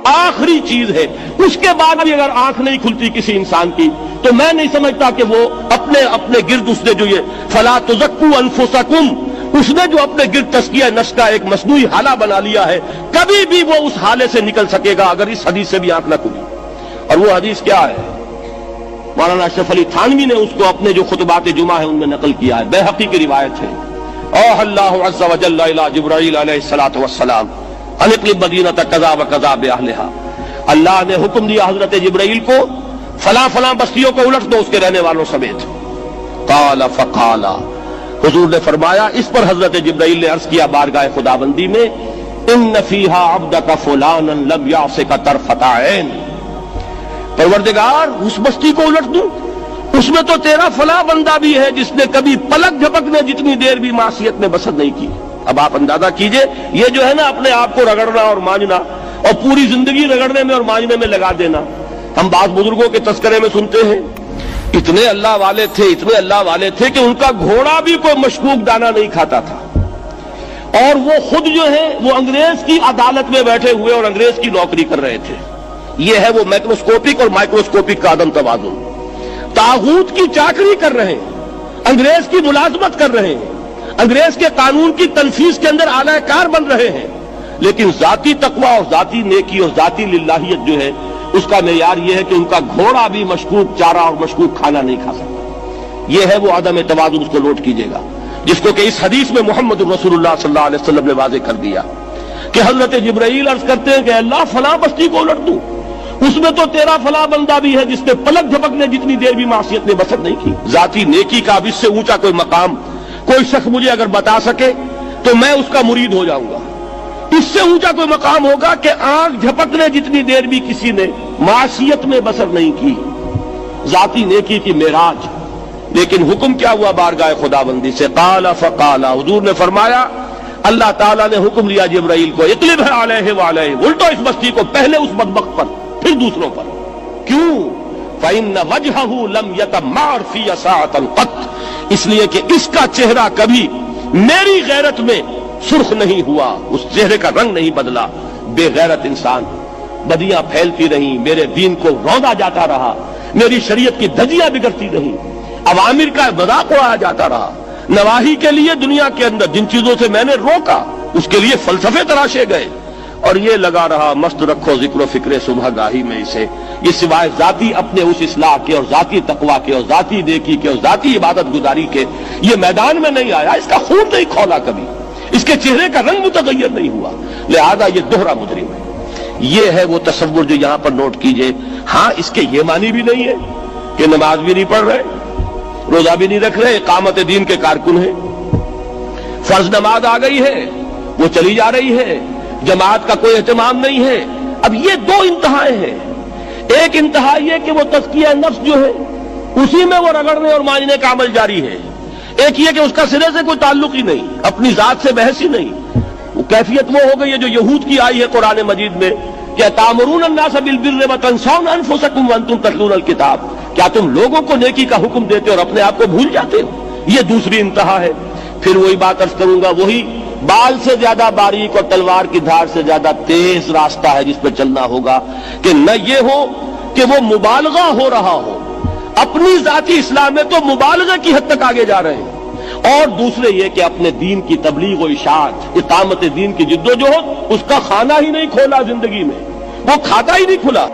آخری چیز ہے. اس کے بعد بھی اگر آنکھ نہیں کھلتی کسی انسان کی تو میں نہیں سمجھتا کہ وہ اپنے گرد اس نے جو یہ فلا تزکوا انفسکم، اس نے جو اپنے گرد تزکیہ نفس کا ایک مصنوعی حالہ بنا لیا ہے، کبھی بھی وہ اس حالے سے نکل سکے گا اگر اس حدیث سے بھی آنکھ نہ کھلی. اور وہ حدیث کیا ہے؟ مولانا اشرف علی تھانوی نے اس کو اپنے جو خطبات جمعہ ہیں ان میں نقل کیا ہے. بیہقی کی روایت ہے. اوحى اللہ عز وجل الى جبرائیل علیہ الصلوۃ والسلام ان اقلب مدینۃ کذا وکذا باہلھا، اللہ نے حکم دیا حضرت جبرائیل کو فلاں فلاں بستیوں کو الٹ دو اس کے رہنے والوں سمیت. قال فقال، حضور نے فرمایا، اس پر حضرت جبرائیل نے عرض کیا بارگاہ خداوندی میں، ان فیھا عبدک فلانا لم یعصک طرفۃ عین، پروردگار اس بستی کو الٹ دوں، اس میں تو تیرا فلاں بندہ بھی ہے جس نے کبھی پلک جھپکنے جتنی دیر بھی معصیت میں بسر نہیں کی. اب آپ اندازہ کیجئے، یہ جو ہے نا اپنے آپ کو رگڑنا اور مانجنا اور پوری زندگی رگڑنے میں اور مانجنے میں لگا دینا. ہم بعض بزرگوں کے تذکرے میں سنتے ہیں اتنے اللہ والے تھے کہ ان کا گھوڑا بھی کوئی مشکوک دانہ نہیں کھاتا تھا، اور وہ خود جو ہے وہ انگریز کی عدالت میں بیٹھے ہوئے اور انگریز کی نوکری کر رہے تھے. یہ ہے وہ میکروسکوپک اور مائکروسکوپک کا عدم توازن. طاغوت کی چاکری کر رہے ہیں، انگریز کی ملازمت کر رہے ہیں، انگریز کے قانون کی تنفیذ کے اندر اعلی کار بن رہے ہیں، لیکن ذاتی تقویٰ اور ذاتی نیکی اور ذاتی للہیت جو ہے اس کا معیار یہ ہے کہ ان کا گھوڑا بھی مشکوک چارہ اور مشکوک کھانا نہیں کھا سکتا. یہ ہے وہ عدم توازن، اس کو نوٹ کیجیے گا، جس کو کہ اس حدیث میں محمد رسول اللہ صلی اللہ علیہ وسلم نے واضح کر دیا کہ حضرت جبرائیل عرض کرتے ہیں کہ اللہ فلاں بستی کو الٹ دوں، اس میں تو تیرا فلاں بندہ بھی ہے جس نے پلک جھپکنے جتنی دیر بھی معصیت میں بسر نہیں کی. ذاتی نیکی کا اب اس سے اونچا کوئی مقام کوئی شخص مجھے اگر بتا سکے تو میں اس کا مرید ہو جاؤں گا. اس سے اونچا کوئی مقام ہوگا کہ آنکھ جھپکنے جتنی دیر بھی کسی نے معصیت میں بسر نہیں کی، ذاتی نیکی کی معراج. لیکن حکم کیا ہوا بارگاہ خداوندی سے؟ قال فقال، حضور نے فرمایا، اللہ تعالیٰ نے حکم دیا جبرائیل کو، اقلب علیہ وعلیہ، الٹو اس بستی کو، پہلے اس بدبخت پر پھر دوسروں پر. کیوں؟ فإن وجهه لم يتمار في ساعة قط، اس لیے کہ اس کا چہرہ کبھی میری غیرت میں سرخ نہیں ہوا، اس چہرے کا رنگ نہیں بدلا. بے غیرت انسان، بدیاں پھیلتی رہیں، میرے دین کو روندا جاتا رہا، میری شریعت کی دھجیاں بگڑتی رہیں، اوامر کا مذاق اڑایا جاتا رہا، نواہی کے لیے دنیا کے اندر جن چیزوں سے میں نے روکا اس کے لیے فلسفے تراشے گئے، اور یہ لگا رہا مست رکھو ذکر و فکر صبح گاہی میں اسے. یہ سوائے ذاتی اپنے اس اصلاح کے اور ذاتی تقویٰ کے اور ذاتی نیکی کے اور ذاتی عبادت گزاری کے یہ میدان میں نہیں آیا، اس کا خون نہیں کھولا کبھی، اس کے چہرے کا رنگ متغیر نہیں ہوا، لہذا یہ دوہرا مجرم ہے. یہ ہے وہ تصور جو یہاں پر نوٹ کیجئے. ہاں اس کے یہ معنی بھی نہیں ہے کہ نماز بھی نہیں پڑھ رہے، روزہ بھی نہیں رکھ رہے، اقامت دین کے کارکن ہیں، فرض نماز آ گئی ہے وہ چلی جا رہی ہے، جماعت کا کوئی اہتمام نہیں ہے. اب یہ دو انتہائیں ہیں. ایک انتہا یہ کہ وہ تزکیہ نفس جو ہے اسی میں وہ رگڑنے اور مانجنے کا عمل جاری ہے. ایک یہ کہ اس کا سرے سے کوئی تعلق ہی نہیں، اپنی ذات سے بحث ہی نہیں. وہ کیفیت وہ ہو گئی ہے جو یہود کی آئی ہے قرآن مجید میں کہ تامرون الناس بالبر وتنسون انفسکم وانتم تتلون الکتاب، کیا تم لوگوں کو نیکی کا حکم دیتے اور اپنے آپ کو بھول جاتے ہو؟ یہ دوسری انتہا ہے. پھر وہی بات عرض کروں گا، وہی بال سے زیادہ باریک اور تلوار کی دھار سے زیادہ تیز راستہ ہے جس پہ چلنا ہوگا کہ نہ یہ ہو کہ وہ مبالغہ ہو رہا ہو، اپنی ذاتی اصلاح میں تو مبالغہ کی حد تک آگے جا رہے ہیں، اور دوسرے یہ کہ اپنے دین کی تبلیغ و اشاعت، اقامت دین کی جدوجہد، اس کا خانہ ہی نہیں کھولا زندگی میں، وہ کھاتا ہی نہیں کھلا.